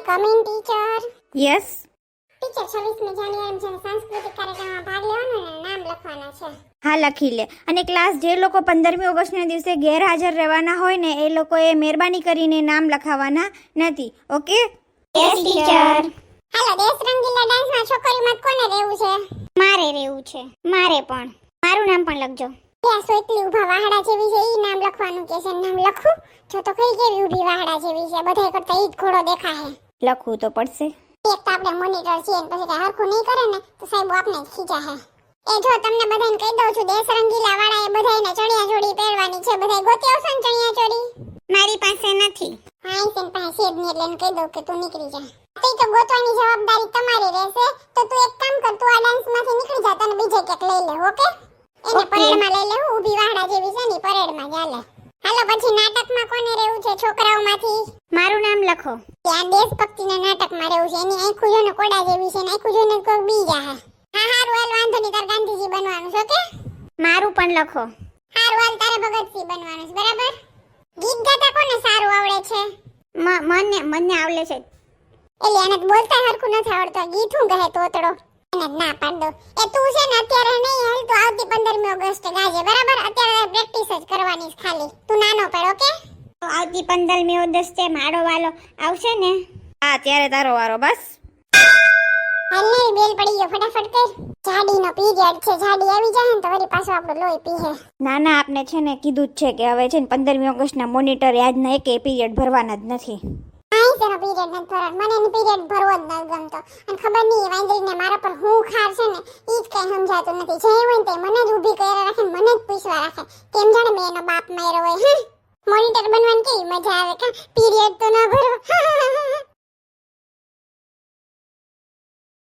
Coming teacher. Yes. Teacher 26મી જાન્યુઆરી છે સાંસ્કૃતિક કાર્યક્રમમાં ભાગ લેવાનો અને નામ લખવાના છે. હા, લખી લે. અને ક્લાસ જે લોકો 15મી ઓગસ્ટના દિવસે ગેરહાજર રહેવાના હોય ને એ લોકોએ મહેરબાની કરીને નામ લખાવવાના નથી. ઓકે? Yes teacher. હાલો, દેશ રંગીલા ડાન્સમાં છોકરીમાં કોને રહેવું છે? મારે રહેવું છે. મારે પણ. મારું નામ પણ લખજો. ત્યાં સોટલી ઊભા વાહડા જેવી છે ઈ નામ લખવાનું કે છે. નામ લખું? જો તો કઈ કેવી ઊભી વાહડા જેવી છે. બધાય કરતા ઈ જ ઘોડો દેખાય. લખવું તો પડશે. એક તો આપણે મોનિટર છીએ ને પછી કઈ હરખું નહીં કરે ને તો સાહેબ આપને જ ખીજાશે. એ જો તમને બધાને કહી દઉં છું, દેશ રંગીલા વાળા એ બધાયને ચણિયા ચોળી પહેરવાની છે. બધાય ગોતી આવશો ને ચણિયા ચોળી? મારી પાસે નથી. હા, ઈ તેન પાસે છે જ નહીં એટલે એને કહી દઉં કે તું નીકળી જા. તો ગોતવાની જવાબદારી તમારી રહેશે. તો તું એક કામ કર, તું આ ડાન્સમાંથી નીકળી જા, તને બીજે ક્યાંક લઈ લે. ઓકે? એને પરેડમાં લઈ લે. ઊભી વાહડા જેવી છે ને પરેડમાં ચાલે. હાલો, પછી નાટકમાં કોને રહેવું છે છોકરાઓમાંથી? મારું નામ લખો. ત્યાં દેશભક્તિના નાટકમાં રહેવું છે. એની આંખું જોઈને કોડા જેવી છે ને આંખું જોઈને કોઈ બી જા. હા, હારું હાલ, વાંધો નહીં. તાર ગાંધીજી બનવાનું છે. ઓકે? મારું પણ લખો. હારું હાલ, તારે ભગતસિંહ બનવાનું છે. બરાબર? ગીત ગાતા કોને સારું આવડે છે? મને આવડે છે. એટલે એને તો બોલતા હરખું નથી આવડતું. ગીત હું કહે તોતડો. એને ના પાડ દો. એ તું છે ને અત્યારે નહીં હાલ, તો આવતી 15મી ઓગસ્ટે ગાજે. બરાબર? અત્યારે પ્રેક્ટિસ જ કરવાની છે ખાલી. તું નાનો પડ. ઓકે? તો આવતી 15મી ઓગસ્ટે મારો વાલો આવશે ને? હા, ત્યારે તારો વારો. બસ. હાલ ને બેલ પડી ગયો, ફટાફટ કર. જાડીનો પીરિયડ છે. જાડી આવી જાય ને તો વળી પાછો આપણો લોહી પીહે. ના ના, આપને છે ને કીધું જ છે કે હવે છે ને 15મી ઓગસ્ટના મોનિટર યાદના એકે પીરિયડ ભરવાના જ નથી. તેનો પીરિયડ નથી ભરવાનો. મને એનો પીરિયડ ભરવો જ નથી ગમતો. અને ખબર નહીં વાંદરીને મારા પર હું ખાર છે ને ઈ જ કઈ સમજાતું નથી. જે હોય ને તે મને જ ઊભી કરી રાખે, મને જ પૂછવા રાખે. કેમ જાણે મેં એનો બાપ માર્યો હોય. મોનિટર બનવાની કેવી મજા આવે. કા પીરિયડ તો ન ભરો.